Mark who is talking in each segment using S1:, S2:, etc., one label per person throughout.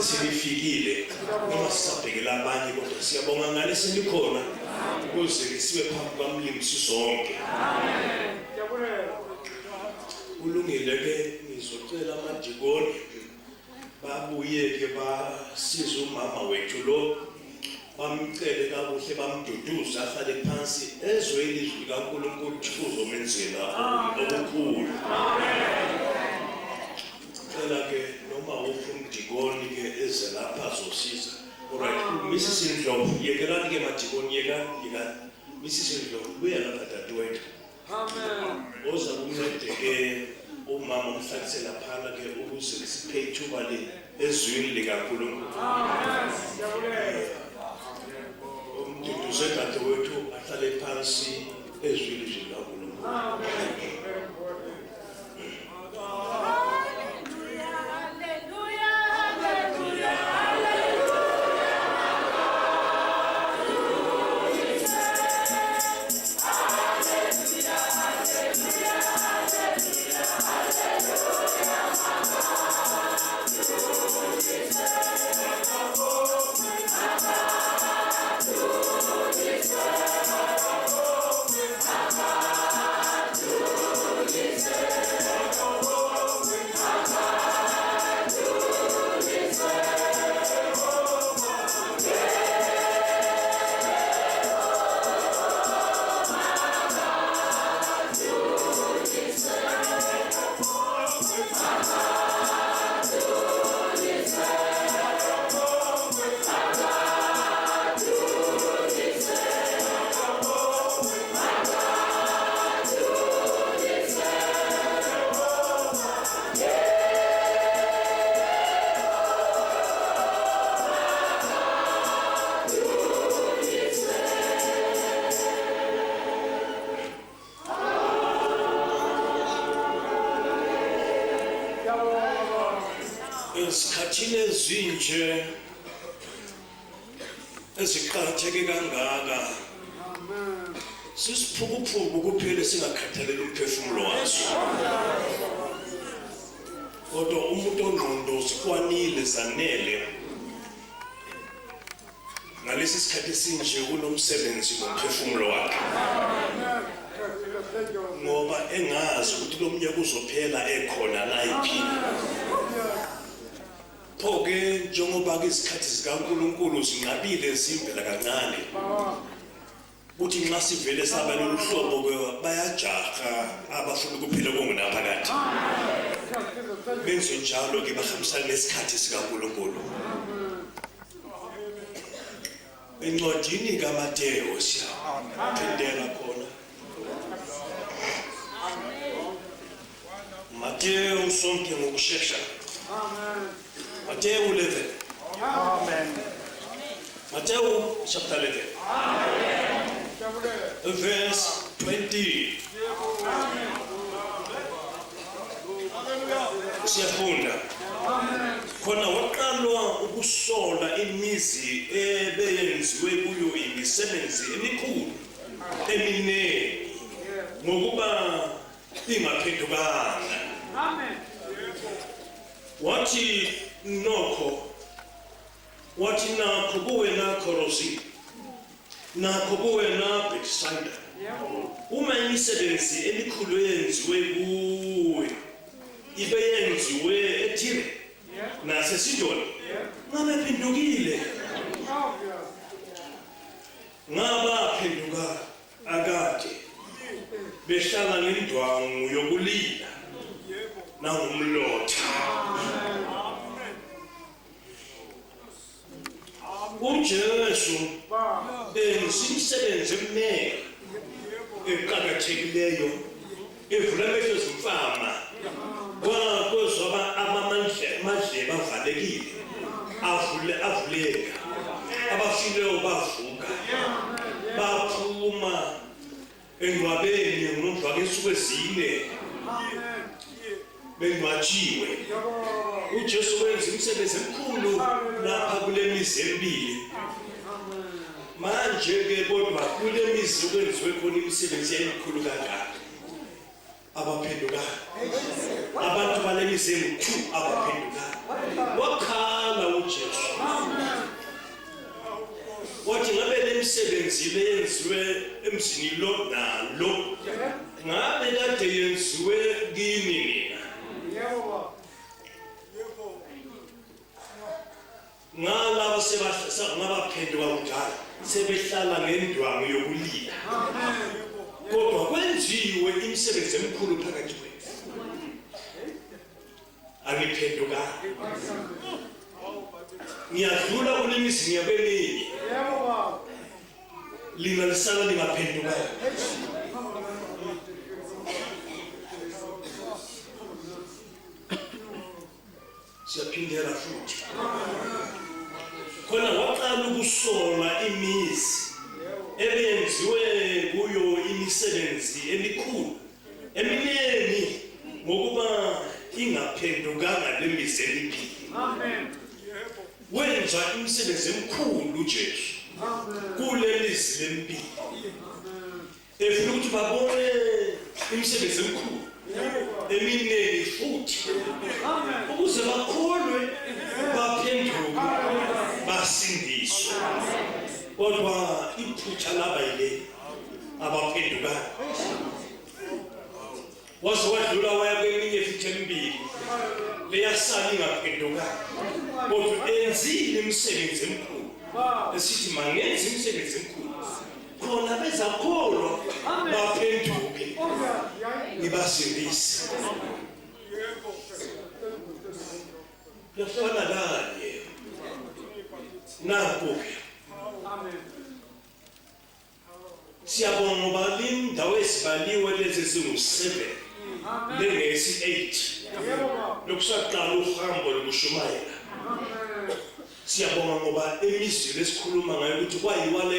S1: senifikile noma sisabhekela abanye kodwa siyabonga ngale senikhona ukuze sibe phambi kwamlimi sisonke. Amen. Ulungile ke ngizocela amadikoni babuye ke basize umama wethu lo bamcele kakuhle bamduduza ahlale phansi ezwe ilizwi likaNkulunkulu uzomenzela okukhulu. Amen. Cela ke noma umdikoni ke eze lapha azosiza. Alright, Mrs. Ndlovu yekelani ke madikoni yeka Mrs. Ndlovu buya lapha dadewethu. Amen. Oza kumncede ke umama umhlalisela phana ke ukuze siphe ithuba le ezwini likaNkulunkulu. Amen. Umduduze dadewethu ahlale phansi ezwini likaNkulunkulu. Amen. Esikhathini ezinje eziqhatheke kangaka sisiphukuphuku kuphela singakhathaleli umphefumulo waso. Kodwa umuntu ongqondo sikwanile zanele ngalesi sikhathi esinje kunomsebenzi ngomphefumulo wakhe. Ngoba engazi ukuthi lo mnyaka uzophela ekhona la iphini. Phoke njengoba ke isikhathi zikaNkulunkulu zinqabile zimbela kancane. Uthi nxa sivele saba loluhlobo ke bayajaha abafuna ukuphila kongunaphakade. Benze njalo ke bahambisana nesikhathi sikaNkulunkulu. Encwadini kaMateyu siyaphendela khona. Mateyu sonke ngokushesha. Amen. Mateyu 11. Amen. Mateyu chapter 11. Amen. Verse 20. Amen. Siyafunda. Amen. Khona waqalwa ukusola imizi ebeyenziwe kuyo imisebenzi emikhulu eminengi ngokuba ingaphendukanga. Amen. Wathi nakho kuwe na Korosi nakho kuwe na Bethsaida uma imisebenzi emikhulu yenziwe kuwe ibe yenziwe eThire naseSidoni ngabe phendukile ngabaphenduka akade behlala nendwangu yokulila nangumlotha. uJesu bensimsebenzi emnene eqhakathekileyo evula amehlo zimfama kwazoba amadle bavalekile avuleka abafileyo bavuka baphuma engcwabeni ngomva kwesuku ezine bengcwatshiwe. uJesu wenza umsebenzi omkhulu lapha kule mizi emibili. Manje ke kodwa kule mizi kwenziwe khona imisebenzi emikhulu kangaka abaphenduka abantu bale mizi emithu abaphenduka wakhala uJesu wathi ngabe lemsebenzi leyenziwe emzini lo nalo ngabe kade yenziwe kimi mina ngalaba ngabaphenduka kunjalo sebehlala ngendwangu yokulila kodwa kwenziwe imisebenzi emikhulu phakathi kwethu angiphenduka ngiyadlula kulemizi ngiyakwelinye lina lisala lingaphenduka siyaphindela futhi khona waqala ukusola imizi ebenziwe kuyo imisebenzi emikhulu eminingi ngokuba ingaphendukanga lemizi emikhulu. Amen. Wenza imisebenzi emikhulu uJesu kulelizi lempilo efuna ukuthi babone imisebenzi emikhulu eminingi futhi ukuze bakholwe baphenduke basindiswe kodwa iphutha laba yile abaphendukayo waze wadlula waya kweminye futhi emibili leyasala ingaphendukanga kodwa enzile imisebenzi emikhulu esithi mangenze imisebenzi emikhulu khona bezakholwa baphenduke ngibasindise yafana kanye nakho-ke siyabonga ngoba lindawo ezibaliwe lezi ezingu-7 lengesi-8 lokusaqala uhambo lokushumayela siyabonga ngoba emizini esikhuluma ngayo ukuthi kwayiwale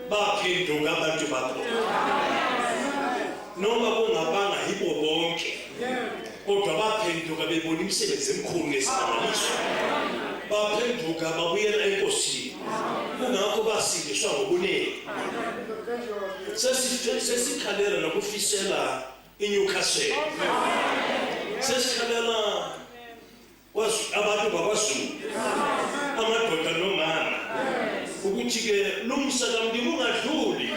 S1: baphenduka abantu bakho noma kungabanga yibo bonke kodwa baphenduka bebona imisebenzi emikhulu ngesimangaliso baphenduka babuyela enkosini kungakho basindiswa ngobuningi sesikhalela nokufisela iNewcastle sesikhalela abantu bakwaZulu amadoda nomama ukuthi-ke lo msakamlimi ungadluli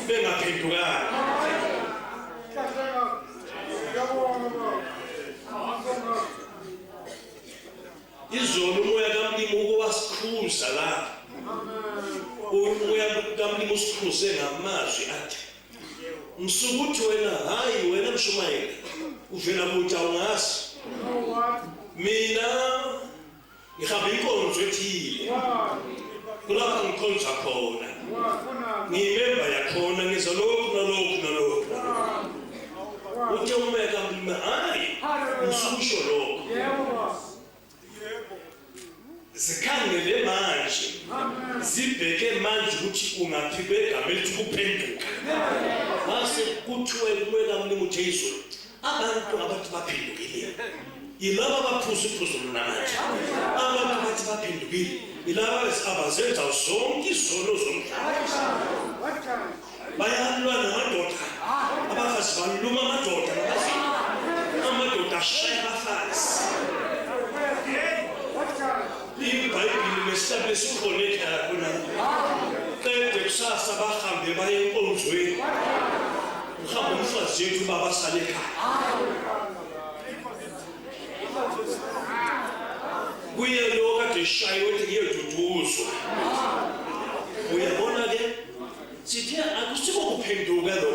S1: bengaphendukanga izolo umoya kamlimi ukuwasikhuza la umoya kamlimi usikhuze ngamazwi athi msukuthi wena hayi wena mshumayeli uvela kuthi awungazi mina ngihamba inkonzo ethile kulapha ngikhonza khona ngiyimemba yakhona ngiza lokhu nalokhu uthe umoya kamlimi hayi msukusho lokho zikhangele manje zibheke manje ukuthi ungaphikwe igama elithi kuphenduka base kuthiwe kumoya kamlimi uJesu abantu abathi baphendukile yilaba abaphuza iphuzo namanje abantu bathi baphendukile yilaba abazenza zonke izono zomhlaba bayalwa namadoda abafazi baluma amadoda amadoda ashaya abafazi iBhayibheli lesihlobo esikhona ekhaya khona qede kusasa bahambe baye enkonzweni uhambe umfazi wethu baba sale ekhaya kuye lo kade shayi wethi ngiyoduduzwa uyabona-ke sithe akusiko kuphenduka lo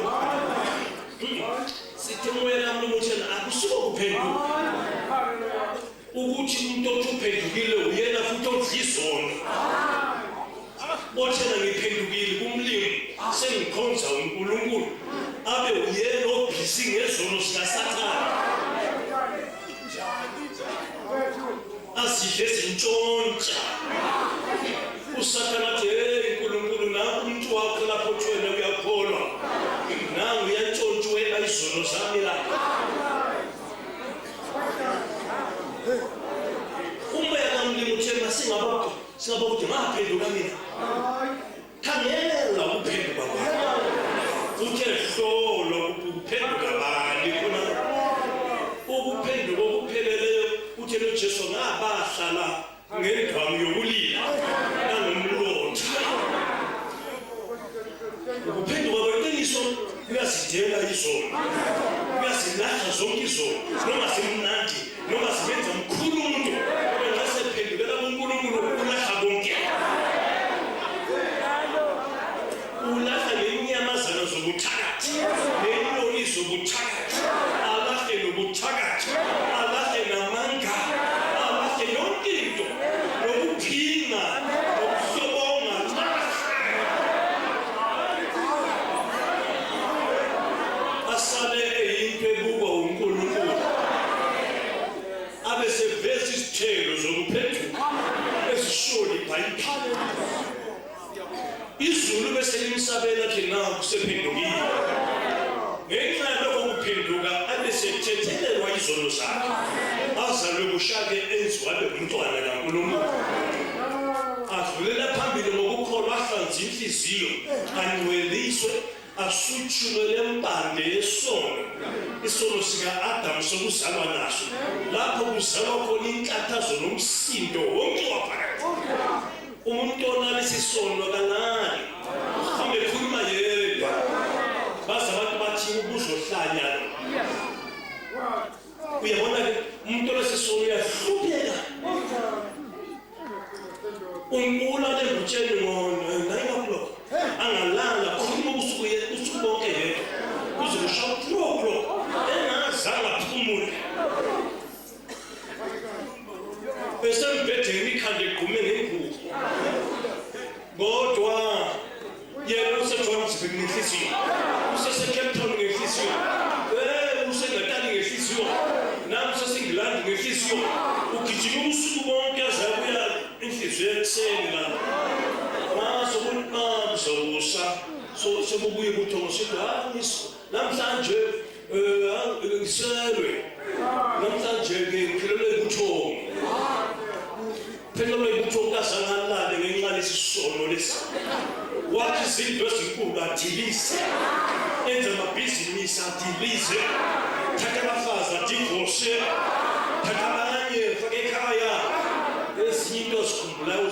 S1: sithe moya kamlimi uthena akusiko kuphenduka ukuthi umuntu othi uphendukile uyena futhi odla izono othena ngiphendukile kumlimi sengikhonza uNkulunkulu abe uyena obhisi ngezono zikasathane asidle ezintshontsha usathane athi uNkulunkulu nangu umuntu wakho lapho uthi wena uyakholwa nangu uyantshontsha wena izono zami la umoya kamlimi uthemba singaba ukuthi ngaphenduka mina khangela ukuphenduka kwakho uthe hlolo ukuphenduka bani khona ukuphenduka okuphelele uthe lo Jesu ngabahlala ngendwangu yokulila nangomlotha ukuphenduka kweqiniso kuyasidela izono kuyasilahla zonke izono noma simnandi noma sibenza mkhulu umuntu kodwa nxa sephendukela kuNkulunkulu ulahla konke ulahla lenyamazana zobuthakathi lenyoni zobuthakathi alahle lobuthakathi alahle namanga alahle yonke into nokuphinga nokuhlobonga asale eyinto ebukwa uNkulunkulu abeseveza isithelo zokuphenduka ezisholi iBhayibheli izulu bese limsabela ke na kusephendukile ngenxa lokho kuphenduka abesethethelelwa izono zakhe azalwe kushake enziwabe umntwana kaNkulunkulu adlulela phambili ngokukholwa ahlanza inhliziyo angcweliswe asutshulele empande yesono isono sika-Adamu sokuzalwa naso lapho kuzalwa khona inkathazo nomsindo wonke waphakathi umuntu onalesi sono kanani hambe khuluma yedwa baza abantu bathi ubuzohlanya uyabona ke umuntu olesi sono uyahlupheka umbula lembutsheni ngo-9 o'clock angalala khuluma ubusuku bonke yedwa kuze kushaya 2 o'clock engazange aphumule besembhedeni ikhanda egqume ngengubo kodwa yena useJohannesburg ngenhliziyo useseCape Town ngenhliziyo useNatali ngenhliziyo nami useseNgilandi ngenhliziyo ugijima ubusuku bonke azabuya inhliziyo ekuseni la masokubusa sokubuye buthongo sithi namhlanje ngiselwe namhlanje ngiphelelwe buthongo phelelwe buthongo kazangalale ngenxa lesisono lesi wathi izinto ezinkulu adilise enze amabhizinisi adilise thatha abafazi adivose thatha abanye fake ekhaya ezinye into zikhumbulayo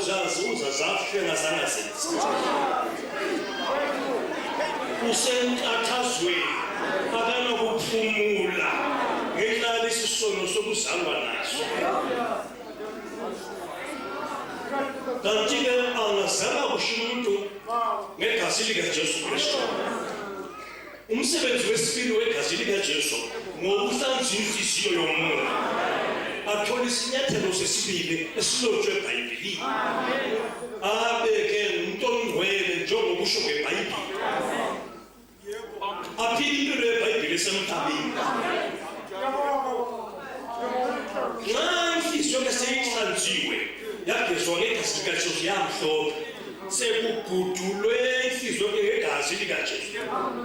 S1: uzazafe ngazangazenzi usenkathazweni akanakuphumula ngenxa lesisono sokuzalwa naso kanti-ke angazalwa kusho umuntu ngegazi likaJesu Kristu umsebenzi wesibili wegazi likaJesu ngokuhlanza inhliziyo yomuntu athole isinyathelo sesibili esilotshwe eBhayibhelini abeke umuntu ongcwele njengokusho kweBhayibheli aphile impilo yeBhayibheli esemhlabeni nxa inhliziyo seyihlanziwe yagezwa ngegazi likaJesu yamhlophe sekugudulwe inhliziyo ngegazi likaJesu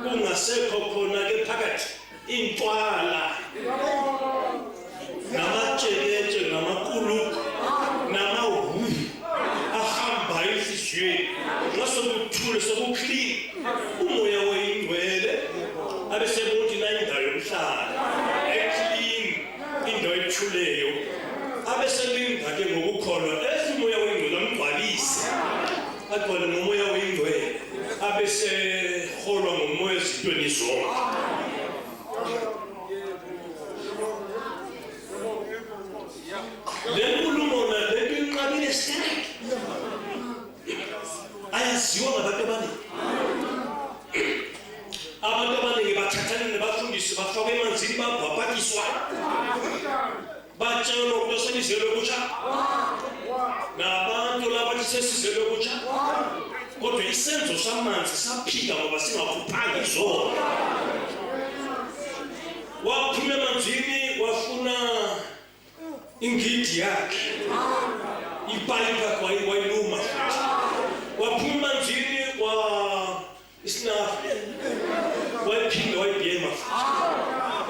S1: kungasekho khona-ke phakathi intwala namatsheketshe namakuluku namahuhu ahamba enhliziyweni nxa sokuthule sokuclean umoya weyingcwele abesebonke indawo yokuhlala eclean indawo ethuleyo abeselinda-ke ngokukholwa umoya weyingcwele amgcwalise agcwale ngomoya weyingcwele abeseholwa ngomoya ezintweni zonke lenkulumo lento inqabile strike ayaziwa ngabantu abaningi bathathana nebafundisi bafakwa emanzini babhabhakiswa batshelwa ukuthi selizelwe kutsha nabantu labathi sesizelwe kutsha kodwa isenzo samanzi saphika ngoba singakhuphanga izono waphuma emanzini wafuna ingidi yakhe ipayipa kwayiluma waphuma emanzini isinafu wayiphinda wayibhema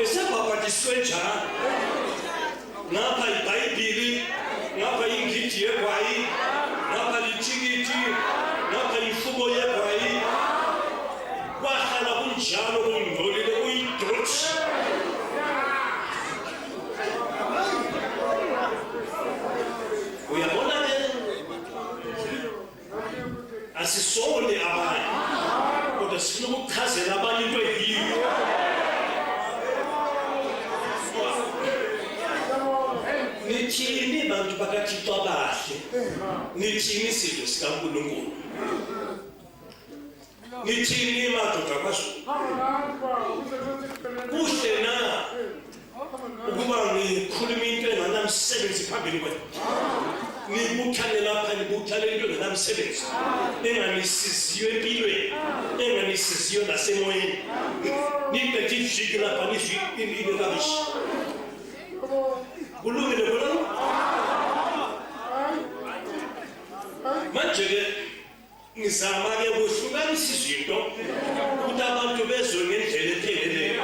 S1: esebhabhakiswe njalo ngapha iBhayibheli ngapha ingidi yegwayi ngapha lithikithi ngapha imfuko yegwayi kwahlala kunjalo kungcolile kuyidoti asisole abanye kodwa sifuna ukuchazela abanye into eyiyo. Nithini bantu bakaThixo abahle? Nithini isizwe sikaNkulunkulu? Nithini madoda kwaZulu? Kuhle na ukuba ngikhuluma into enganamsebenzi phambili kwenu? Nibuthane lapha nibuthane into enganamsebenzi, enganisiziyo empilweni, enganisiziyo nasemoyeni. Niphethe iviki lapha nizwi rubbish. Kulungile khona? Manje ke ngizama ke ukuhlukanisa izinto ukuthi abantu bezwe ngendlela epheleleyo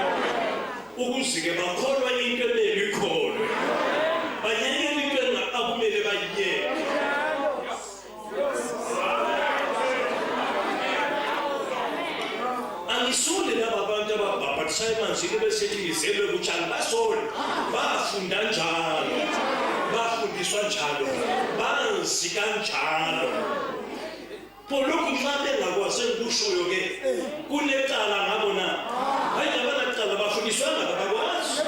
S1: ukuze ke bakholwe into ebekholwe. Bayeke into engakumele bayiyeke. Angisole laba bantu ababhabhathisayo emanzini besithi ngizelwe kutshani basole. Bafunda njalo, bafundiswa njalo, bazi kanjalo. Polokhu nxa bengakwazi ukushoyo ke kunecala ngabo na. Hayi abanacala bafundiswanga bakwazi.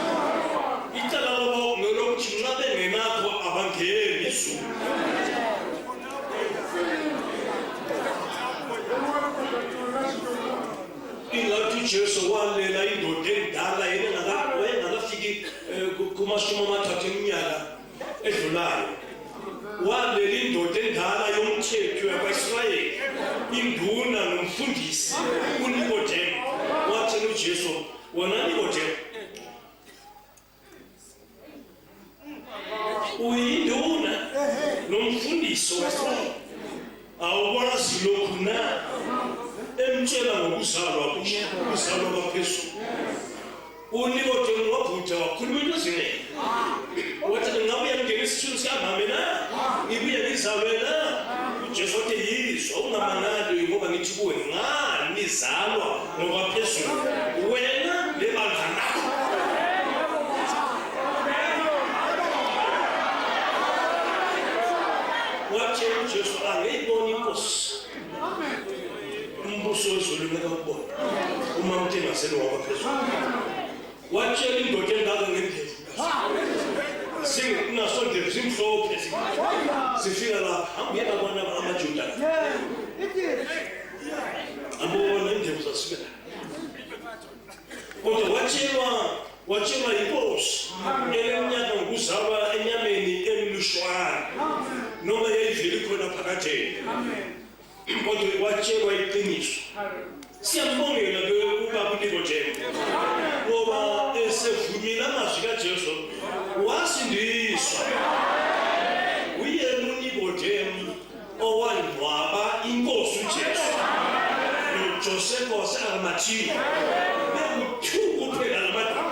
S1: Icala labo ngelokuthi nxa bengenakho abangeni izulu. Ingathi Jesu walela indoda endala engakafiki kumashumi amathathu eminyaka edlulayo. Walela indoda endala yomthetho yakwa-Israyeli, induna nomfundisi uNikodemu. Wathi uJesu, wena Nikodemu, uyinduna nomfundisi wase-Israyeli, awukwazi lokhu na? Emtshela ngokuzalwa kwaphezulu. uNikodemu wabhutha wakhuluma into ezinengi. Wathi ngabuye ngene esithunzi sikamama na? Ngibuye ngizalwe na? uJesu wathi yizwa ungamangali ngoba ngithi kuwe ngani nizalwa ngokwaphezulu wena nebandla lakho. Wathi uJesu angiyibona inkosi. Umbuso wezulu ngekawubona uma uthe ngaselo wakwaphezulu. Watshela indoda endala ngendlela. Singasondela simhlophe sifika lapha hambuyeka bona amaJuda. Abona indlela zasibela. Kodwa watshelwa inkosi eleminyaka ngokuzalwa enyameni emlushwana noma yayiveli khona phakathi. Kodwa watshelwa iqiniso. Siyambongela ke ubaba uNikodemu ngoba esevumile amazwi kaJesu wasindiswa. Uyena uNikodemu owangcwaba inkosi uJesu noJoseph wase-Arimathea bekuthuka kuphela lamadala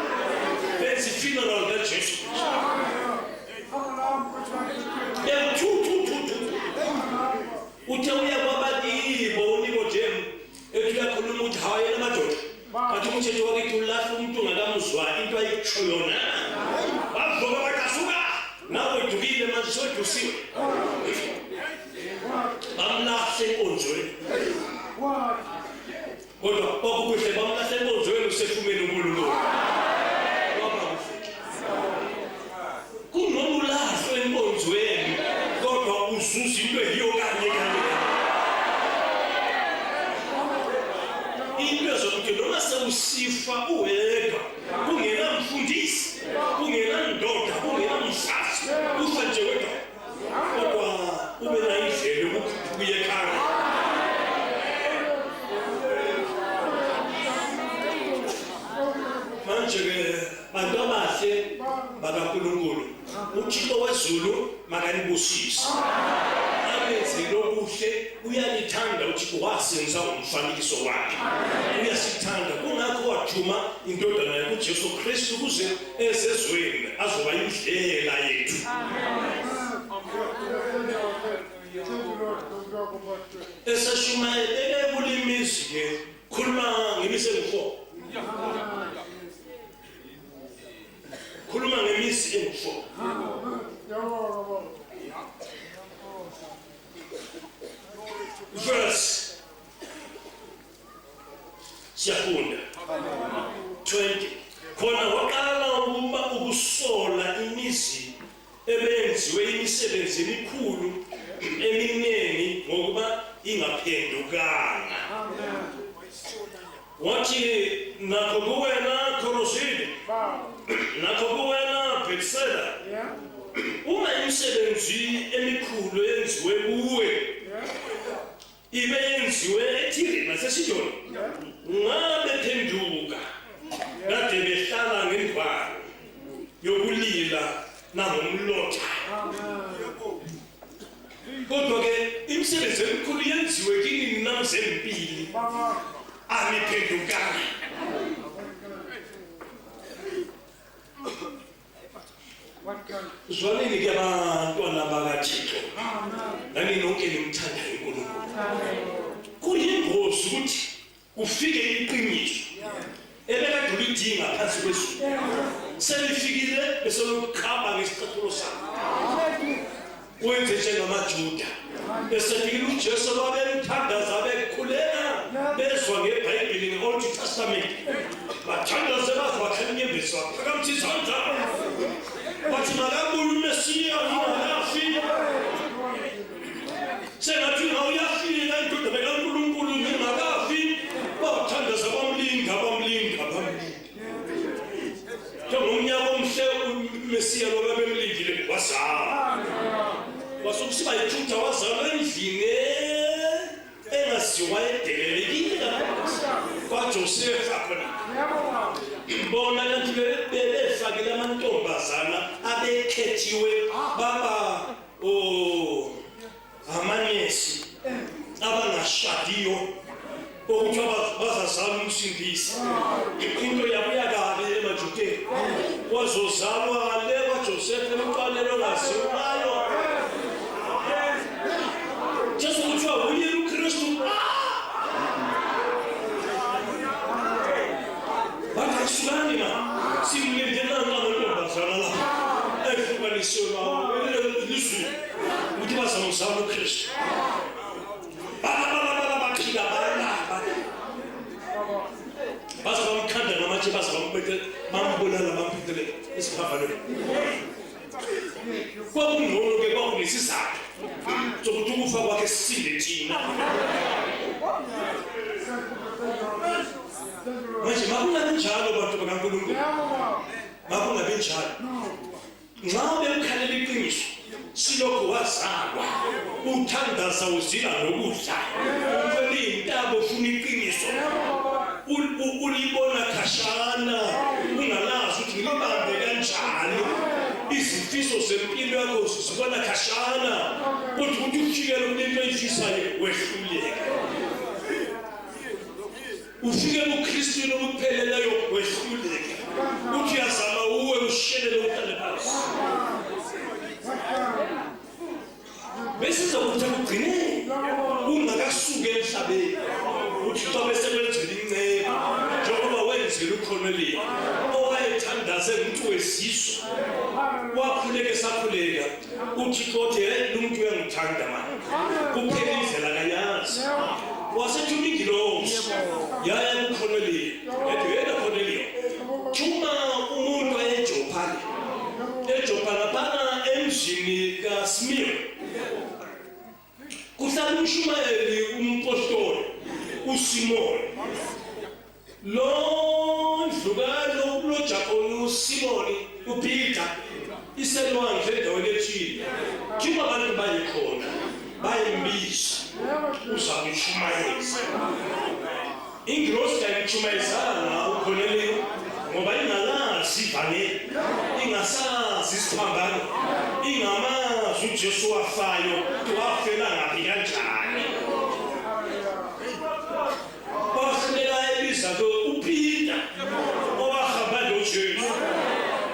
S1: benza i-funeral kaJesu. Uthe uya kwabakibo uNikodemu ethi uyakhuluma ukuthi hayi lamadoda kanti umthetho wakithi ulahla umuntu ungakamuzwa into ayitshoyo yona. Bavuka bakasuka nawe udukile manje sodusiwe. Bamlahle enkonzweni. Kodwa kwakukuhle bamlahle enkonzweni usefumene uNkulunkulu. Kunoma ulahlwe enkonzweni kodwa uzuza into eyiyo kanye. Into zokuthi noma sewusifa uwedwa kungena mfundisi, kungena ndoda, kungena mfazi, ufa nje wedwa. Kodwa ube na indlela yokukhuphuka ekhaya. Manje ke bantu abahle bakaNkulunkulu, uThixo wezulu makanibusise. Abenzile okuhle uyalithanda uThixo wasenza umfanekiso wakhe. Uyasithanda kungakho wathuma indodana yakhe uJesu Kristu ukuze ezezweni azoba indlela yethu. Esashumayele kulimizi ke khuluma ngemisi engu-4. Khuluma ngemisi engu-4. Verse siyafunda 20 khona waqala ukusola imizi ebenziwe imisebenzi emikhulu eminingi ngokuba ingaphendukanga. Wathi nakho kuwena Korosini, nakho kuwena Bethsaida, uma imisebenzi emikhulu yenziwe kuwe ibe yenziwe eThire naseSidoni, ngabe phenduka kade behlala ngendwalo yokulila nangomlotha. Kodwa-ke imisebenzi emikhulu yenziwe kini namzempili aniphendukanga. Zwanini-ke abantwana bakaThixo, nani nonke nimthandayo uNkulunkulu, kuyingozi ukuthi kufike iqiniso ebekade ulidinga phansi kwezulu, selifikile bese lokukhamba ngesicathulo sakho. Wenze njengamaJuda besefikile uJesu babemthandaza bekhuleka bezwa ngeBhayibheli nge-Old Testament, bathandaze baze bakhela inyembezi baphakamisa izandla bathi makabuye uMesiya ingakafi. Sengathi ngawuyafika indodana kaNkulunkulu ingakafi, bathandaza bamlinda. Njengomnyaka omhle uMesiya lo babemlindile wazalwa. Wasukusiba yiJuda wazalwa endlini engaziwa edelelekile kwaJosefa khona. Bona kanti befakile amantombazana abekhethiwe baba amanesi abangashadiyo ukuthi bazazala umsindisi. Into yabo yakabe emaJudeni wazozalwa le kwaJosefa emqalelo ngaziwayo. Jesu kuthiwa uye uKristu. Bakasukani na simlindela ngantombazana la ehlukanisiwe bawo elizwi ukuthi bazamzala uKristu. Bakhila bazabamkhanda ngamatshe bazabambethe bambulala bamphethelele esiphambanweni. Kwakungcono-ke kwakunesizathu sokuthi ukufa kwakhe sisinde thina. Manje makungabi njalo bantu bakaNkulunkulu, makungabi njalo. Nxa bekhalela iqiniso silokhu wazalwa uthandaza uzila nokudla ukwelintaba ufuna iqiniso ulibona khashana ungalazi ukuthi ngilibambe kanjani. Izifiso zempilo yakho zibona khashana kodwa ukuthi ufikele kulento oyifisayo wehluleke. Ufike kuKristu lokupheleleyo wehluleke. Uthi uyazama uwe ushelele uhlale phansi. Bese sokuthi kugcine ungakasuke emhlabeni uthi xa besebenzela inceba njengoba wenzile uKhoneliya owayethandaze umuntu wesizwe wakhuleka esakhuleka uthi kodwa lo muntu uyangithanda manje kuphela indlela kanyazi wasethi uNingilosi yaya kuKhoneliya ethi yena Khoneliya thuma umuntu eJopha lapha emzini kaSmira kuhlala umshumayeli umpostoli uSimoni. Lo ndlukalo kuloJakoni uSimoni uPeter iselwandle endaweni ethile. Thuma abantu bayikhona bayimbiza uzamshumayeza. Ingilosi ayishumayezanga uKhoneliya ngoba ingalazi ivangeli, ingasazi isiphambano, ingamazi uJesu wafayo wafela ngaphi kanjani. Wafunela ebiza uPeter owahamba noJesu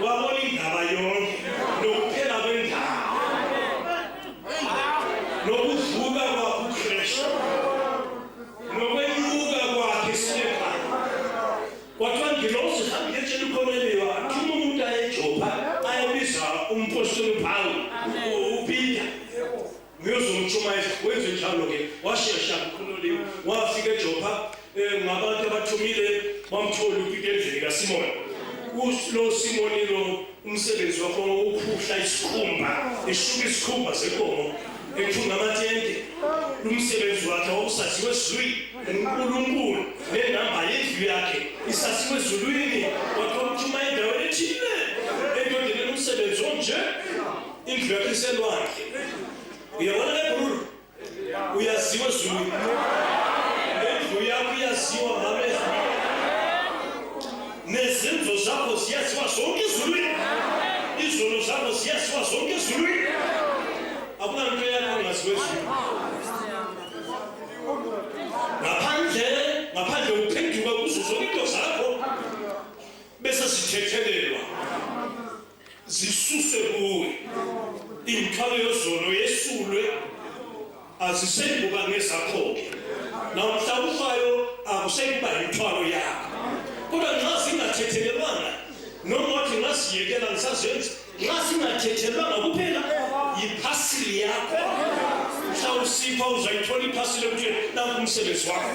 S1: wabona indaba yonke nokuphela kwendaba nokuvuka kwakuKristu nokwenyuka kwakhe silekhaya. Kwathiwa ngilosi hambe etshela uKhoneliya thuma umuntu eJopha ayebiza umpostoli Pawulo uPeter ngiyozomshumayeza. Wenze njalo-ke washesha kuKhoneliya wafika eJopha ngabantu abathumile bamthola uPeter endlini kaSimoni. Lo Simoni lo umsebenzi wakho ukuphuhla isikhumba, eshuka isikhumba senkomo, ethunga amatende. Umsebenzi wakhe wawusaziwe ezulwini, uNkulunkulu nenamba yendlu yakhe isaziwe ezulwini, wathuma endaweni ethile. Endodeni umsebenzi onje, indlu yakhe iselwandle. Uyabona ke bro? Uyaziwa ezulwini. Endlu yakho iyaziwa ngamehlo. Nezinto zakho ziyaziwa zonke ezulwini. Izono zakho ziyaziwa zonke ezulwini. Akunanto yakho ongaziwa ezulwini. Ngaphandle uphenduka kuzo zonke into zakho bese sithethelelwa. Zisuse kuwe. Imithwalo yozono yesulwe azisebuka ngezakho. Namhla ufayo akusekuba imithwalo yakho. Kodwa nxa singathethelelwanga noma wathi ngasiyekela ngisazenza nxa singathethelwanga kuphela yiphasili yakho. Mhla usifa uzayithola iphasili ukuthi nanku umsebenzi wakho.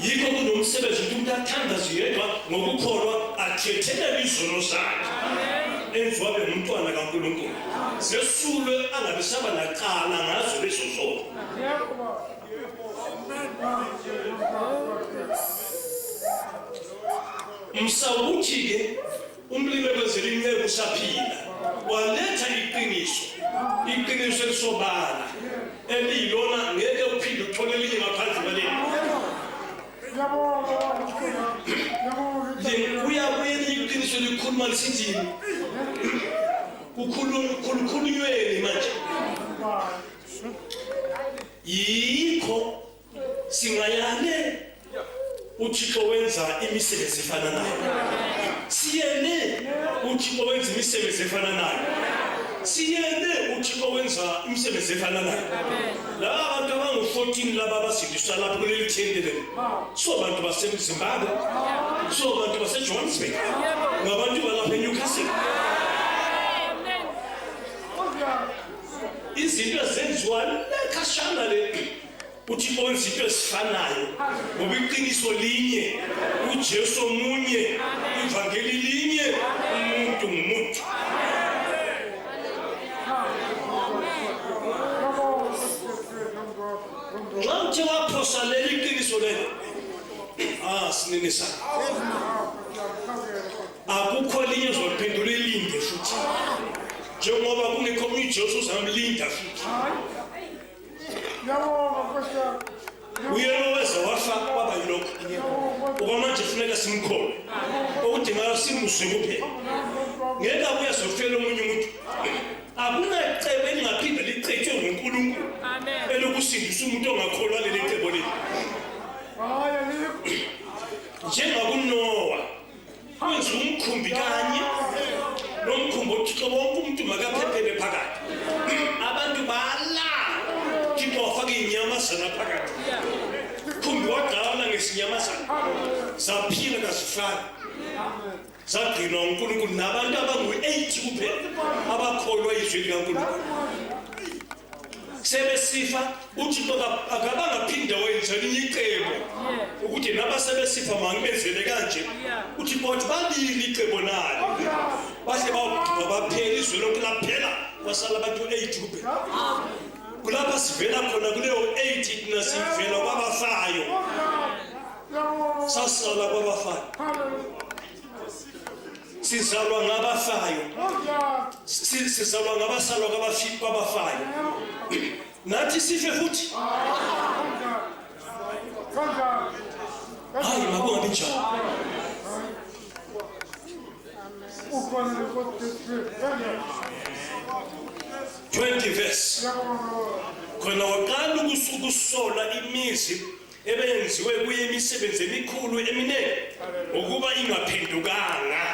S1: Yikho kunomsebenzi umuntu athandaze yedwa ngokukholwa athethelele izono zakhe. Enziwa abe ngumntwana kaNkulunkulu. Zesulwe angabisaba naqala ngazo lezo zono. Msawuthi-ke umlimi wezela inceku usaphila waletha iqiniso elisobala eliyilona ngeke uphinde uthole elinye ngaphandle kwaleli. Kuyabuye iqiniso likhuluma lisithini? Kukhulunyweni manje. Yikho singayane uThixo wenza imisebenzi efana nayo. Siyene uThixo wenza imisebenzi efana nayo. Siyene uThixo wenza imisebenzi efana nayo. Laba abantu abangu-14 laba abasindiswa lapho kuleli thente leli. So abantu baseZimbabwe. So abantu baseJohannesburg. Ngabantu balapha eNewcastle. Izinto ezenziwa lekhashana le uThixo wenza into ezifanayo ngoba iqiniso linye, uJesu omunye, ivangeli linye, umuntu ngumuntu. Nxa uthe waphosa leli qiniso lelo, sinini sana. Akukho linye ozoliphendula elinde futhi. Njengoba kungekho uJesu uzamlinda futhi. Uyena weza wafa kwaba yilokho. Okwamanje funeka simkhole. Okudingayo simuse kuphela. Ngeke abuye azofela omunye umuntu. Akunacebo elingaphinda lichithwe nguNkulunkulu. Amen. Elokusindisa umuntu ongakholwa leli cebo leli. NjengakuNoah. Kwenza umkhumbi kanye. Lo mkhumbi uThixo wonke umuntu makaphephele phakathi. Abantu bala. Thixo wafaka inyamazana phakathi. Khumbi wadala ngesinyamazana. Saphila kasifana. Sagcinwa uNkulunkulu nabantu abangu-8 kuphela abakholwa izwi likaNkulunkulu. Sebesifa uThixo akabangaphinda wenza elinye icebo ukuthi nabasebesifa mangibenzele kanje. UThixo wathi balile icebo nalo. Bahle baphela izwi lonke laphela kwasala abantu 8 kuphela. Kulapha sivela khona kuleyo 8 thina sivela kwabafayo. Sasala kwabafayo. Sizalwa ngabafayo. Sizalwa ngabasalwa kwabafayo. Nathi sife futhi. Hayi makungabi njalo. Amen. 20 verse. Khona waqala ukusola imizi ebenziwe kuye imisebenzi emikhulu eminene ukuba ingaphendukanga.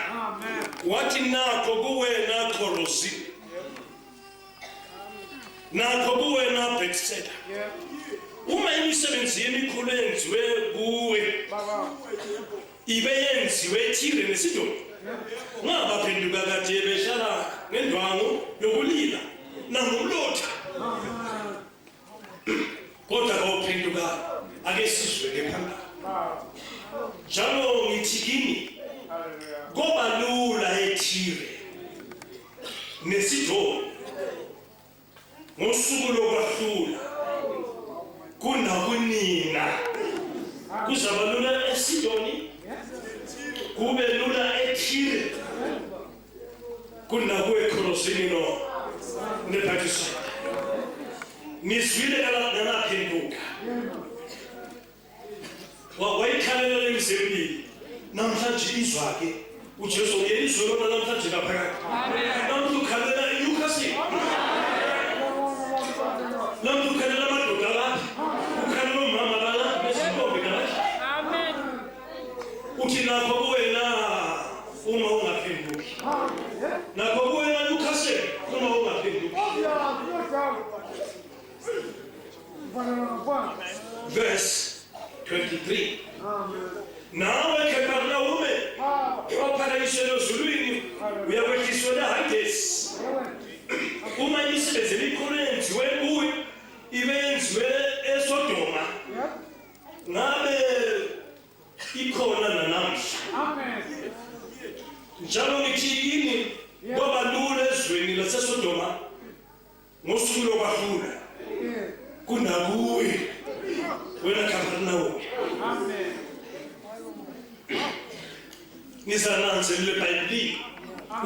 S1: Wathi nakho kuwena Khorosi, nakho kuwena Bethsaida. Uma imisebenzi emikhulu yenziwe kuwe ibe yenziwe eThire neSidoni, ngabaphenduka kade behlala ngendwangu yokulila nangumlotha kodwa awuphenduka ake sizwele phambili njalo ngithi kini ngoba lula eThire neSidoni ngosuku lokwahlula kunakunina kuzaba lula eSidoni kube lula eThire kunakueKolosini no nePharisayini nizwile ngalaphenduka wayikhalela emzimbeni namhlanje izwa ke uJesu uyelizwe lona namhlanje ngaphakathi namhlanje ukhalela eNewcastle namhlanje ukhalela amadoda lapha ukhalela umama lapha nezintombi lapha amen uthi lapho kuwena uma ungaphenduki lapho kuwena Newcastle uma ungaphenduki verse 23 nawe Kapharnaume waphakanyishelwe ezulwini uyakwehliswa eHades uma imisebenzi emikhulu eyenziwe kuwe ibe yenziwe eSodoma ngabe ikhona namhla njalo ngithi yini ngoba lula ezweni laseSodoma ngosuku lokwahlula kunakuwe wena Kapharnaume nizananzelele eBhayibhelini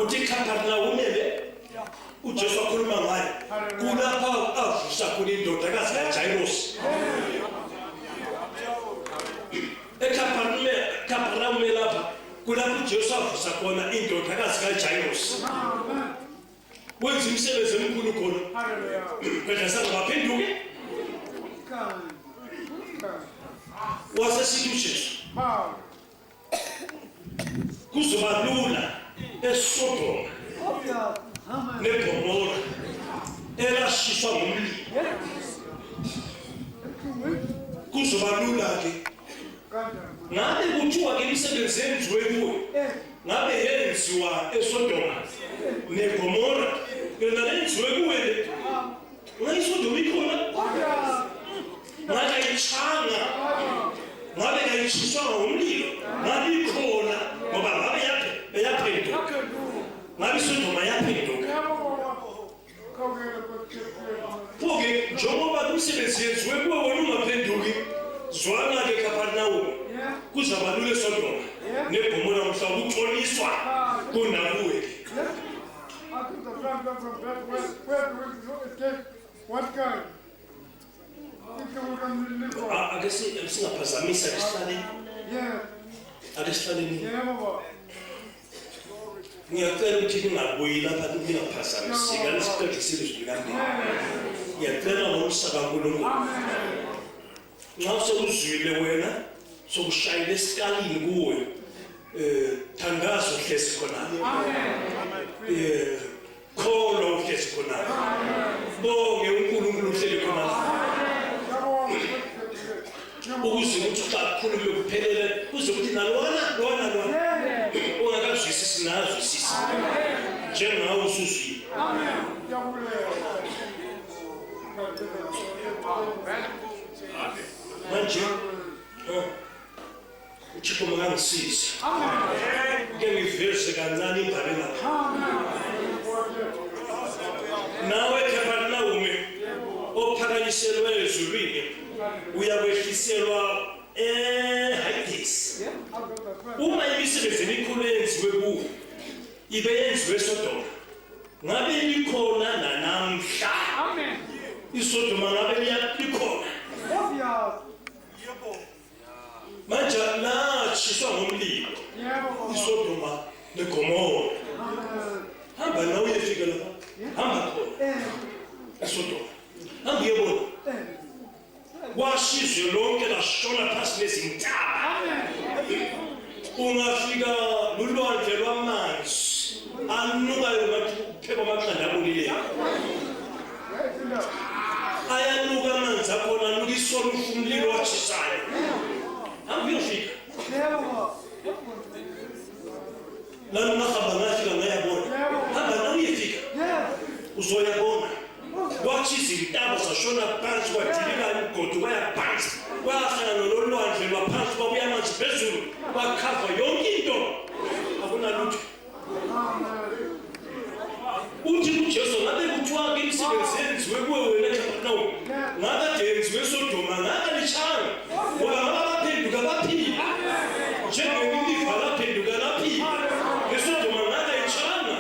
S1: uthi Kapharnaume le uJesu wakhuluma ngayo kulapha avusa khona indodakazi kaJayirosi eKapharnaume lapha kulapha uJesu avusa khona indodakazi kaJayirosi wenza imisebenzi emikhulu khona kodwa sangaphenduke wasesithi uJesu kuzoba lula eSodoma neGomora elashiswa ngumlilo kuzoba lula ke ngabe kuthiwa ke imisebenzi yenziwe kuwe ngabe yenziwa eSodoma neGomora yona yenziwe kuwe ngayiSodoma ikhona ngabe ayichanga ngabe ayishiswa ngumlilo ngabe ikhona ngoba ngabe yaphenduka ngabe iSodoma yaphenduka Poke njengoba umsebenzi yenziwe kuwe wena ungaphenduki zwana ke Kapharnaume kuzaba lula eSodoma neGomora mhla ukuxoliswa kunakuwe
S2: what kind?
S1: ake singaphazamisa esihlale ake sihlaleni ngiyacela ukuthi ningabuyi lapha ningaphazamiseki alesiqedisile izwi ngiyacela ngomsaka kaNkulunkulu nxa sewuzwile wena sokushayela esikalini kuwe thandaza uhlezi khona kholo uhlezi khona bonge uNkulunkulu uhleli khona ukuze ukuthi kakhulu lokuphelele kuze ukuthi nalona ungakazwisisi nazwisisi njengawe usuzwile manje uThixo makangisize ke ngiveze kancane indaba lapha nawe Kapharnaume ophakanyishelwe ezulwini uyakwehliselwa eHades uma imisebenzi emikhulu eyenziwe kuwe ibe yenziwe eSodoma ngabe likhona nanamhla iSodoma ngabe likhona manje latshiswa ngumlilo iSodoma neGomora hamba nawe uyefika lapha hamba khona eSodoma hamba uyebona washizwe lonke lashona phansi nezintaba ungafika lulwandle lwamanzi anukayo ngathi kuphekwa amaqanda abolileyo ayanuka amanzi akhona anuka isolufu umlilo watshisayo hamba uyofika lana ngahamba ngafika ngayabona hamba nawe uyefika uzoyabona kwatshisa intaba zashona phansi kwadilika umgodi waya phansi kwahlangana nololwandle lwaphansi kwabuya amanzi phezulu kwakhava yonke into akunalutho. Uthi uJesu ngabe kuthiwa ke imisebenzi yenziwe kuwe wena Capernaum ngabe yenziwe eSodoma ngabe lishanga ngoba ngabaphenduka baphila njengelilifa laphenduka laphila eSodoma ngabe lishanga.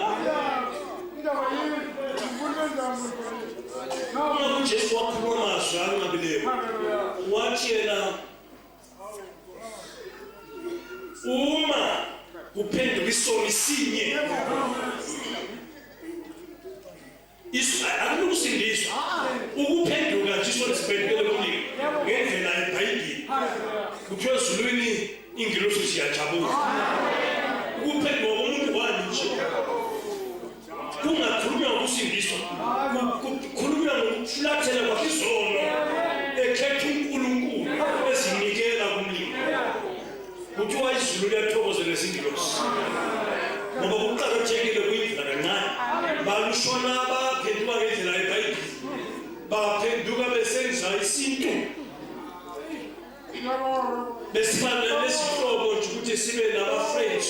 S1: Uma uJesu wakhuluma amazwi anqabileyo wathi yena uma uphenduka isono sinye akunokusindiswa ukuphenduka nje isono siphendukele kuningi ngendlela yeBhayibheli kuthiwa ezulwini ingilosi siyajabula. Ukuphenduka komuntu wani nje kungakhulunywa ngokusindiswa kukhulunywa ngokufulathela kwakhe izono ekhetha uNkulunkulu ezinikela kumlimi. Kuthiwa izulu liyathokozela izingilosi ngoba kuqakathekile kuyindlela kancane balushona baphenduka ngendlela yeBhayibheli baphenduka besenza isintu besifana nesihlobo nje ukuthi sibe nama-friends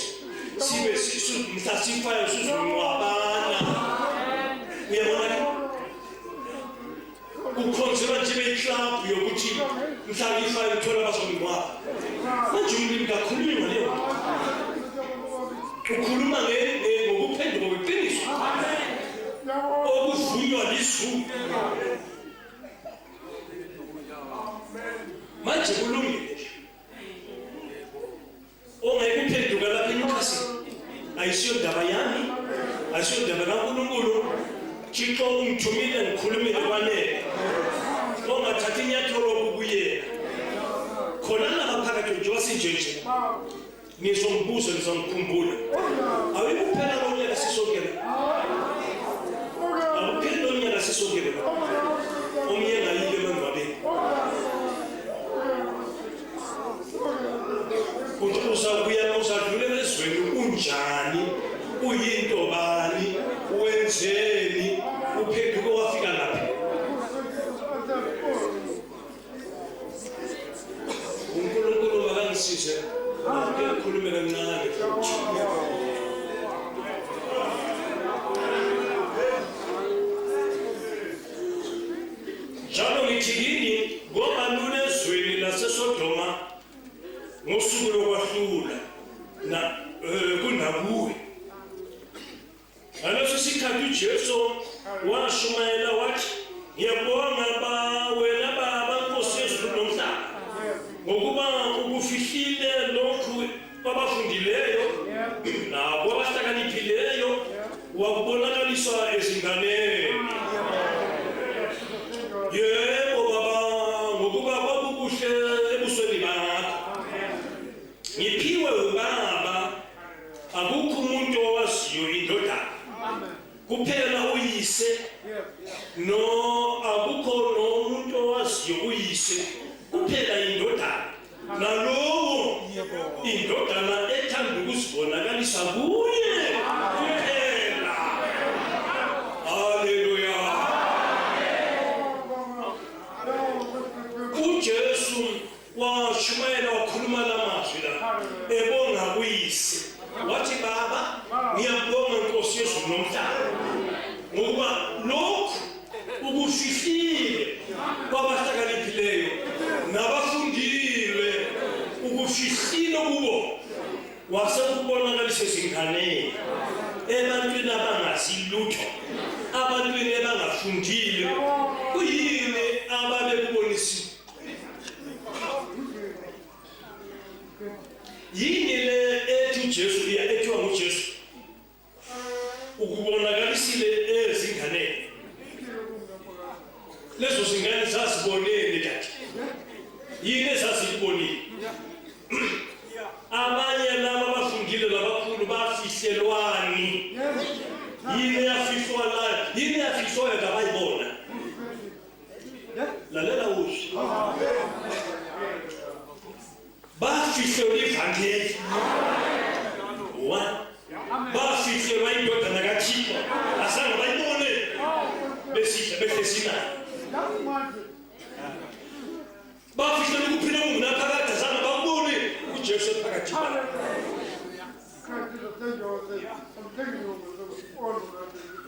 S1: sibe mhlasifayo sizonwabana. Uyabona ukhonzela nje beyiklabhu yokuthi mhlalifayo uthola bazonwaba. Manje umlimi kakhulumi ngaleyo ukhuluma ngokuphenduka kweqiniso okuvunywa lizulu. Manje kulungile ongekuphenduka lapha enyukasini ayisiyo ndaba yami ayisiyo ndaba kaNkulunkulu. Thixo ungithumile ngikhulumile kwanele ongathathi inyathelo kubuyela khona lapha phakathi njengoba sinjenje ngizombuza ngizomkhumbula awekuphela lonyaka sisongela akupheli lonyaka sisongela omnye ngayile emangcwabeni ukuthi uzadlulela ezweni unjani uyinto bani wenzeni uphenduke wafika lapha. uNkulunkulu makangisize ngikhulume kancane njalo ngithi kini ngoba lunezweni laseSodoma ngosuku lokwahlula kunakuwe. Ngaleso sikhathi uJesu washumayela wathi ngiyabonga wena Baba Nkosi yezulu nomhlaba ngokuba ukufihlile lokhu kwabafundileyo nabo abahlakaniphileyo wakubonakaliswa ezinganeni. Yebo Baba ngokuba kwakukuhle ebusweni bakho ngiphiwe uBaba akukho umuntu owaziyo indodana kuphela uyise no akukho nomuntu owaziyo uyise kuphela indodana nalowo indodana ethanda ukuzibonakalisa kuye kuphela. Haleluya. uJesu washumayela wakhuluma lamazwi la ebonga kuyise wathi Baba ngiyabonga Nkosi yezulu nomhlaba ngokuba lokhu ukufihlile kwabahlakaniphileyo nabafundile ukufihlile kubo wasekubonakalisa ezinganeni ebantwini abangazi lutho abantwini abangafundile kuyini ababekubonisiwe. Yini le ethi uJesu ethiwa nguJesu ukubonakalisile ezinganeni lezo zingane zasibonene kanje yini esasibonile abanye laba abafundile labakhulu bafihlelwani yini yafihlwa la yini yafihlwa ngabayibona lalela uthi bafihlelwa ivangeli bafihlelwa indodana kaThixo asanga bayibone besihle behlesina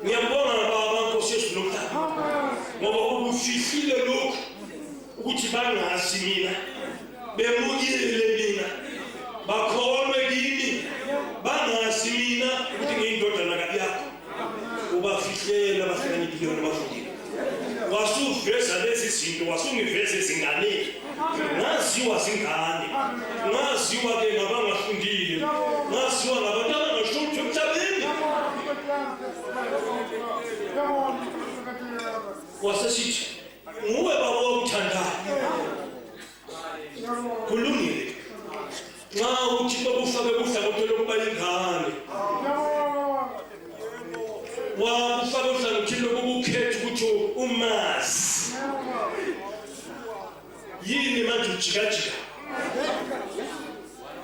S1: ngiyabonga baba Nkosi Yesu nomhlaba ngoba ubufihlile lokhu ukuthi bangazi mina bemukile mina bakholwe kimi bangazi mina ukuthi ngiyindodana yakho ubafihlela abahlakaniphile nabafundile wasuveza lezi zinto wasungiveza ezinganeni ngaziwa zingane ngaziwa ke ngabangafundile ngaziwa ngabantu abangashothi emhlabeni wasesithi nguwe baba omthandayo kulungile nxa uthi babufake kuhlangothi lokuba ingane wabufake kuhlangothi lokuba ukhethe ukuthi umazi yini manje ujikajika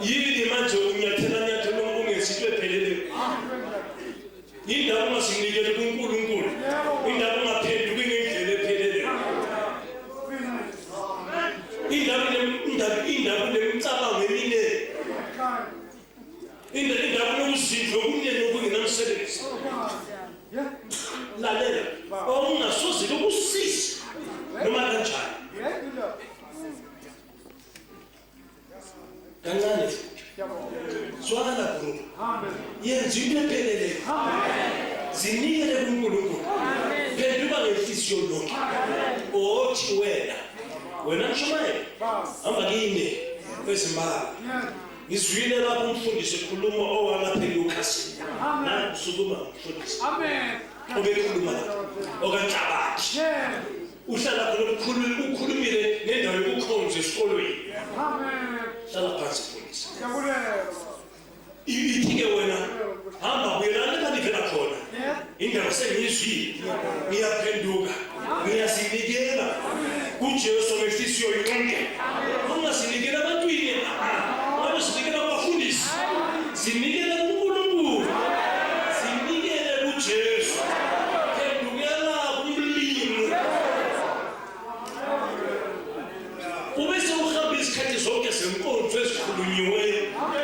S1: yini manje unyathelanyathe ungesinto epheleleyo yindaba ungazinikeli kuNkulunkulu indaba ungaphenduki ngendlela epheleleyo indaba lemcabango eminengi indaba nokuzindla okunye nokungenamsebenzi lalela okungasozile ukusiza noma kanjani kancane futhi swala bro yenza into epheleleyo zinikele kuNkulunkulu phenduka ngenhliziyo yonke othi wena mshumayeli hamba kimi kwezimali ngizwile lapho umfundisi ekhuluma owalaphela uKhasi nakusukuma umfundisi amen obekhuluma okanhlabathi uhlala khona ukhulumile nendawo yokukhonza esikolweni amen hlala phansi mfundisi ithike wena hamba uyelana kanti vela khona indaba sengiyizwile ngiyaphenduka ngiyazinikela kuJesu ngenhliziyo yonke ungasinikela abantwini ngabe sinikela abafundisi sinikela kuNkulunkulu sinikele kuJesu phendukela kumlimi ubese uhamba isikhathi zonke zenkonzo ezikhulunyiweyo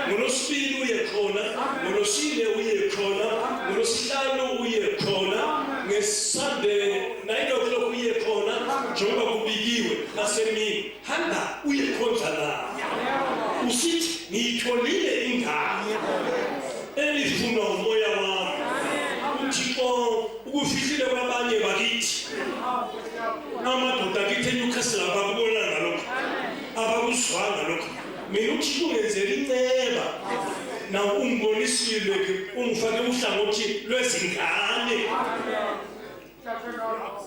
S1: ngolosibili uye khona ngolosine uye khona ngolosihlanu uye khona ngeSunday 9 o'clock uye khona njengoba kubikiwe nasemini hamba uye khonza la usithi ngiyitholile ingane elifuna umoya wami uThixo ukufihlile kwabanye bakithi amadoda akithi eNewcastle abakubona ngalokho abakuzwanga lokho mina uThixo ungenzela inceba na ungibonisile ungifake uhlangothi lwezingane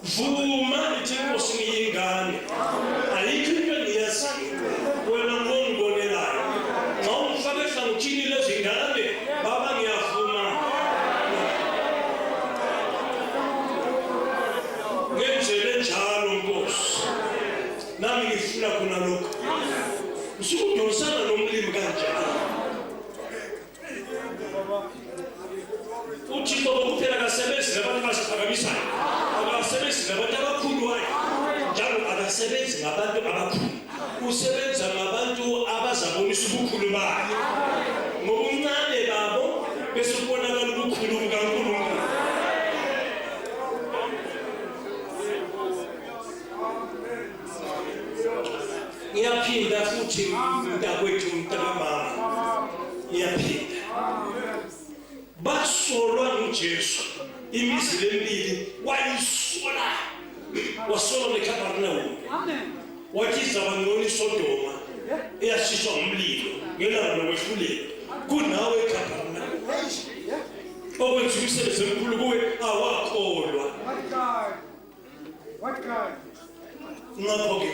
S1: vuma ithi Nkosi ngiyingane ayikho into engiyaziyo wena ngongibonelayo nxa ungifake ehlangothini lwezingane baba ngiyavuma ngenzele njalo Nkosi nami ngifuna khona lokho usukudonsana nomlimi kanjani uThixo kuphela akasebenzi nabantu abasiphakamisayo akasebenzi nabantu abakhuluwayo njalo akasebenzi ngabantu abakhulu usebenza ngabantu abazabonisa ubukhulu bakhe ngobuncane babo bese kubonakala ubukhulu bukaNkulunkulu ngiyaphinda futhi mntakwethu mntakamama ngiyaphinda basolwa nguJesu imizi lemibili wayisola wasola neKapernaum amen wathi izabangcono iSodoma eyashiswa ngumlilo ngelanga lokwehluleka kunawe eKapernaum okwenza umsebenzi omkhulu kuwe awakholwa what God ngakho-ke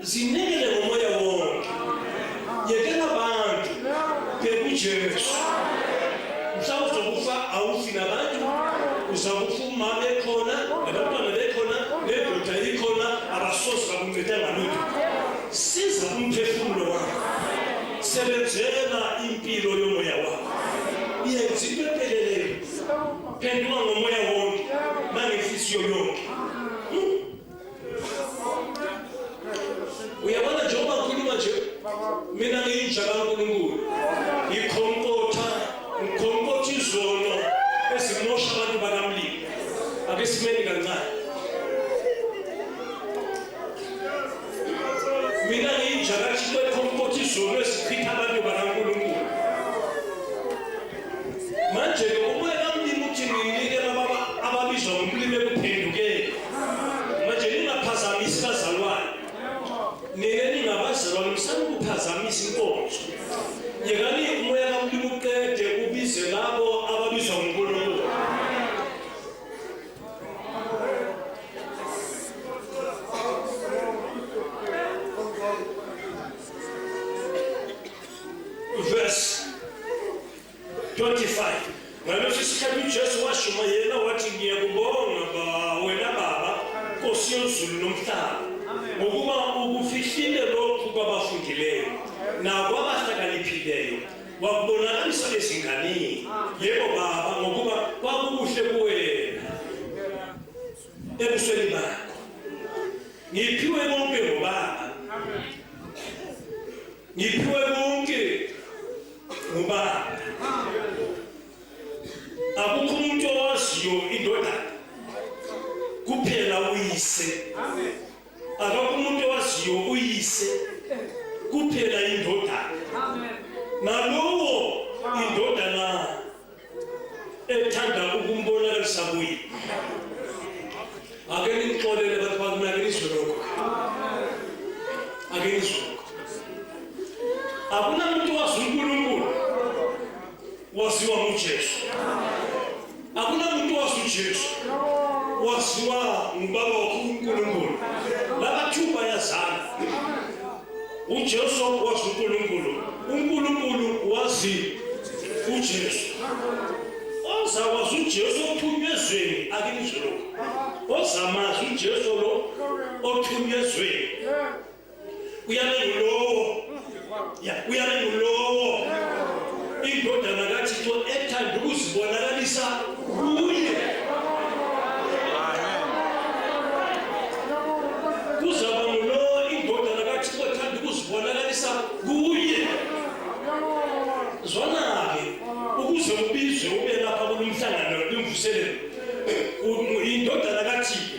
S1: zinikele ngomoya wonke yekela abantu bekuJesu mhla uzokufa awufi nabantu uzakufa umama ekhona nabantwana bekhona nendoda ikhona abasozi bakunceda ngalutho siza umphefumulo wakho sebenzela impilo yomoya wakho yenza into epheleleyo phenduka ngomoya wonke nangenhliziyo yonke uyabona njengoba ngikhuluma nje mina ngiyinjalo ukufihla kaNkulunkulu ikhonkotha izono ezimosha abantu bakaMlimi. Ake simeni kancane. Mina ngiyinjakathi kwekhonkotha izono ezichitha abantu bakaNkulunkulu. Manje umoya kaMlimi uthi nginikela ababizwa ngomlimi ekuphendukeni. Manje ningaphazamisi bazalwane. Ningabazalwane msanukuphazamisa inkonzo. Yekani umoya kaMlimi uqede ubize labo ababizwa ngoNkulunkulu. Verse 25. Ngaleso sikhathi uJesu washumayela wathi ngiyakubonga wena Baba Nkosi yezulu nomhlaba ngokuba ukufihlile lokhu kwabafundileyo nakwabahlakaniphileyo wakubonakalisa ezinganeni. Yebo Baba, ngokuba kwakukuhle kuwena ebusweni bakho. Ngiphiwe konke ngoBaba. Ngiphiwe konke ngoBaba. Akukho umuntu owaziyo indodana kuphela uyise. Akukho umuntu owaziyo uyise kuphela indodana. Nalowo indodana ethanda ukumbonakalisa kuye. Ake nixolele abantu bakunakeliswe lokho. Ake nizwe. Akunamuntu wazi uNkulunkulu waziwa nguJesu. Akunamuntu wazi uJesu waziwa ngubaba uNkulunkulu. Labathuba yazana. uJesu wazi uNkulunkulu. uNkulunkulu wazi uJesu. Ozawazi uJesu othunywe ezweni akinizwe lokho. Ozamazi uJesu lo othunywe ezweni. Uyabengulowo. Uyabengulowo. Indodana kaThixo ethanda ukuzibonakalisa kuye. Kuzaba ngulowo indodana kaThixo ethanda ukuzibonakalisa kuye. Zwana-ke ukuze ubizwe ube lapha kulomhlangano lemvuselelo indodana kaThixo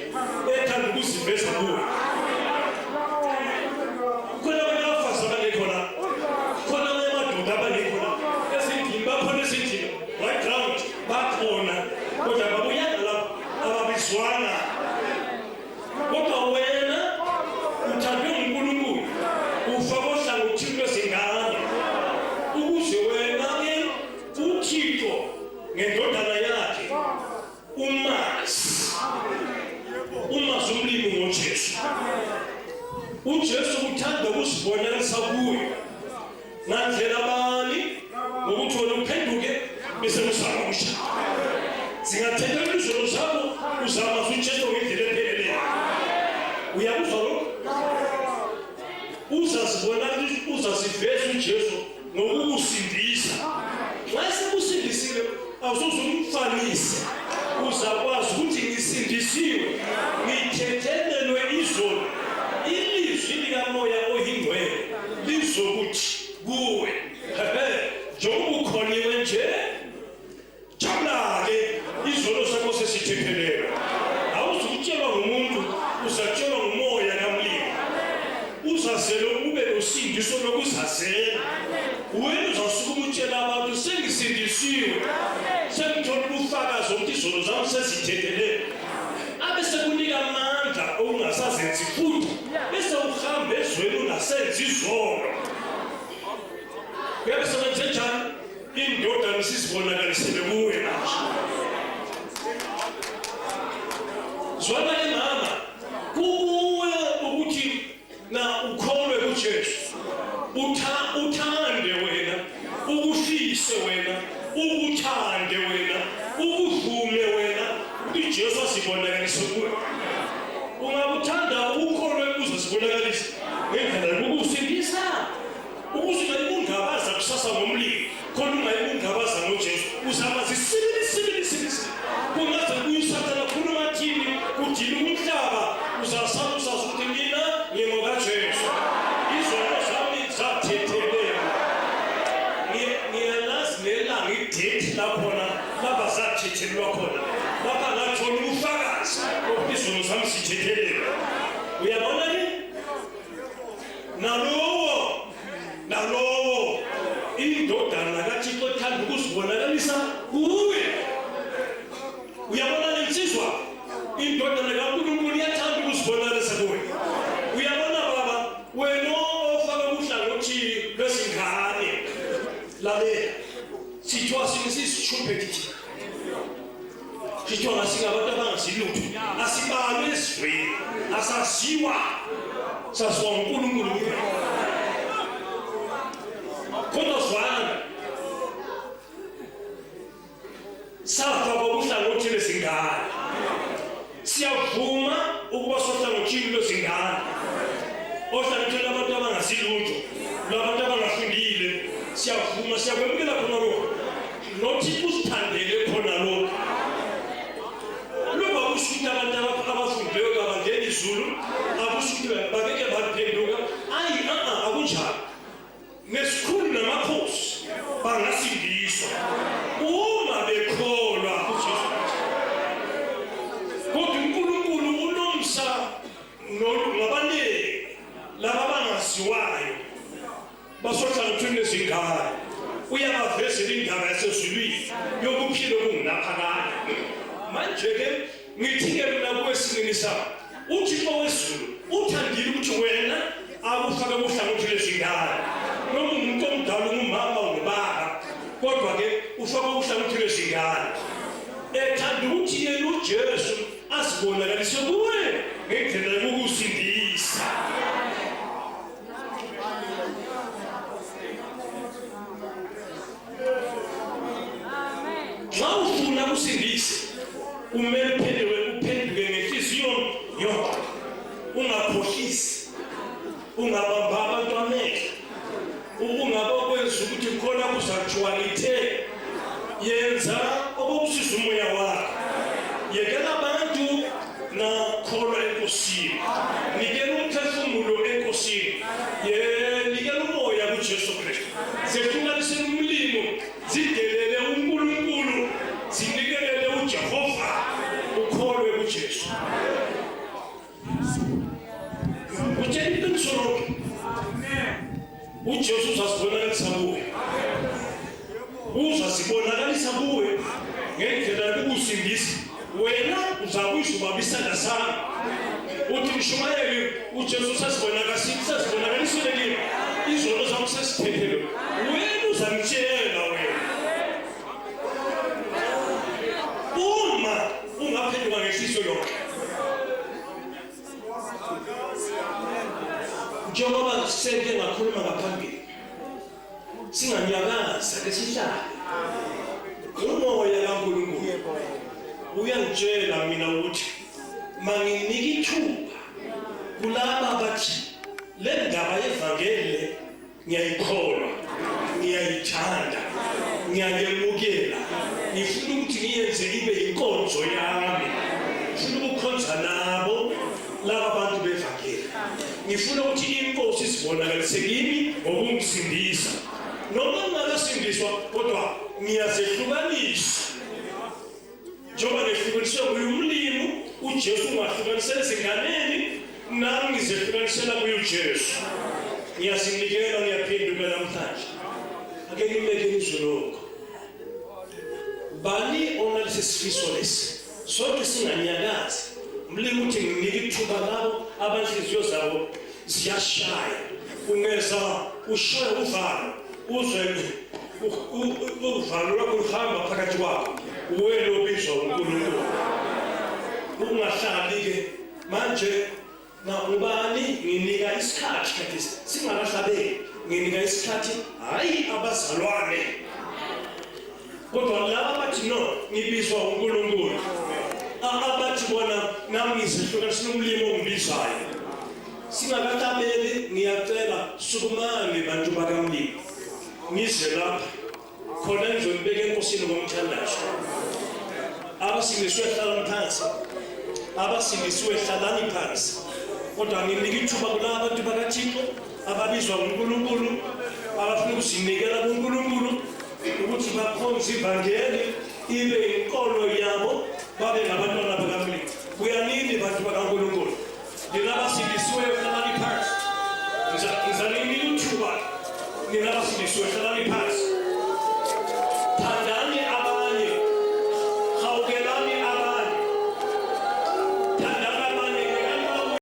S1: ethanda ukuziveza kuye. Khona abafazi abangekhona, khona amadoda abangekhona ezindlini bakhona ezindlini right round bakhona kodwa babuyana lapho ababizwana. Kodwa wena uthandwe nguNkulunkulu ufaka ohlangothini lwezingane ukuze wena-ke uThixo ngendodana yakhe umazi umlimi ngoJesu. uJesu uthanda ukuzibonakalisa kuye ngandlela bani ngokuthi wena uphenduke bese usamusha. Singathetha ilizwi zakho uzamazi uJesu ngendlela epheleleyo. Uyakuzwa lokho? Uzaziveza uJesu ngokukusindisa. Nxa sekusindisile awusoze umfanise. Uzakwazi ukuthi ngisindisiwe, ngithethelelwe izolo. Ilizwi likaMoya oyingcwele lizokuthi kuwe, njengoba ukholiwe nje, jabula-ke izolo sakho sesithethelelwe. Awuzukutshelwa ngumuntu, uzatshelwa nguMoya kaMlimi. Uzazele ube nosindiso lokuzazela. Wena uzasuka utshela abantu sengisindisiwe, sengithola ubufakazi ukuthi izolo zami sezithethelelwe. Abe sekunika amandla ongasazenzi futhi bese uhamba ezweni ungasenzi izolo. Kuyabe sebenze njani? Indodana sizibonakalisele kuwe manje. Zwana mama, kuwe ukuthi na ukholwe kuJesu. Uthande wena, ukufise wena, ukuthande wena, ukuvume wena, uJesu asibonakalise kuwe. Ungakuthanda ukholwe uzosibonakalisa ngendlela yokusindisa. Ukuze ungabaza kusasa ngomlimi, khona ungayikungabaza ngoJesu. Uzamazi sibili. Kungaze kuyisathana khuluma thini kudile umhlaba uzasala usazi ukuthi mina ngingokaJesu. Izono zami zathethelelwa. la khona lapha sathethelwa khona lapha ngathola ubufakazi ukuthi izono sami sithetheleka uyabona ni nalowo indodana kaThixo ethanda ukuzibonakalisa kuwe uyabona lensizwa indodana kaNkulunkulu iyathanda ukuzibonakalisa kuwe uyabona baba wena ofaka uhlangothi lwezingane lalela sithiwa sisishuphekile sithiwa ngasingabantu abangasilutho asibalwe esizweni asaziwa saziwa uNkulunkulu kodwa zwana safa ngokuhlangothi lezingane siyavuma ukuba sohlangothini lwezingane ohlangothini labantu abangasilutho labantu abangafundile siyavuma siyakwemukela khona lokho nothi usithandele khona lokho loba kushuthi abantu abafundileyo kabangeni izulu akushuthi babeke baphenduka akunjalo nesikhulu namakhosi bangasindiswa uma bekholwa kuJesu kodwa uNkulunkulu unomsa ngabanengi laba abangaziwayo basohlangothini lezingane uyabavezela indaba yasezulwini yokuphila okungunaphakade manje-ke ngithi-ke mina kuwesinini sami uThixo wezulu uthandile ukuthi wena akufake kuhlangothini lezingane noma umuntu omdala ungumama ungubaba kodwa-ke ufake kuhlangothini lezingane ethanda ukuthi yena uJesu azibonakalise kuwe ngendlela yokukusindisa xa ufuna kusindise kumele uphenduke ngenhliziyo yonke ungakhohlisi ungabamba abantu amehlo ungabokwenza ukuthi khona kuzajwalithe yenza okokusiza umoya wakho yekela abantu nakholwa enkosini nikela umphefumulo enkosini nikela umoya kuJesu Kristu zehlukanisele umlimo zidelele uNkulunkulu zinikelele uJehova ukholwe kuJesu utshela iqiniso lonke uJesu uzasibonakalisa kuwe uzasibonakalisa kuwe ngendlela yokusindisa wena uzakuyizubabisana sami uthi mshumayeli uJesu sasibonakalisile kimi izono zami sesiphelele wena uzamtshela wena uma ungaphenduka ngenhliziyo yonke njengoba sike ngakhuluma ngaphambili singanyakaza ke sihlale umoya kaNkulunkulu uyangitshela mina ukuthi manginika ithuba kulaba bathi le ndaba yevangeli ngiyayikholwa ngiyayithanda ngiyayemukela ngifuna ukuthi ngiyenze ibe inkonzo yami ngifuna ukukhonza nabo laba bantu bevangeli ngifuna ukuthi inkosi isibonakalise kimi ngokungisindisa noma ngingasindiswa kodwa ngiyazehlukanisa njengoba ngehlukaniswe kuyumlimo uJesu ungahlukanisela ezinganeni nami ngizehlukanisela kuJesu ngiyazinikela ngiyaphendula namhlanje ake ngimeke izoloko bani onalise sifiso lesi sonke singanyakazi umlimo uthi nginike ithuba labo abanhliziyo zabo ziyashaya ungeza ushaya uvalo uzwe uvalo lwakho luhamba phakathi kwakho wena obizwa uNkulunkulu ungahlali-ke manje ngubani nginika isikhathi kanti singakahlabeli nginika isikhathi hayi abazalwane kodwa laba bathi no ngibizwa uNkulunkulu abathi bona nami ngizehlukanisela umlimo ongibizayo singakahlabeli ngiyacela sukumani bantu bakamlimo ngize lapha khona ngizobeka enkosini ngomthandazo abasindiswe hlala phansi abasindiswe hlalani phansi kodwa nginika ithuba kulabo abantu bakaThixo ababizwa uNkulunkulu abafuna ukuzinikela kuNkulunkulu ukuthi bakhonze ivangeli ibe inkolo yabo babe ngabantwana bakaNkulunkulu. Kuyanini bantu bakaNkulunkulu? Nginabasindisiweyo hlalani phansi. Ngizanini ithuba. Nginabasindisiweyo hlalani phansi.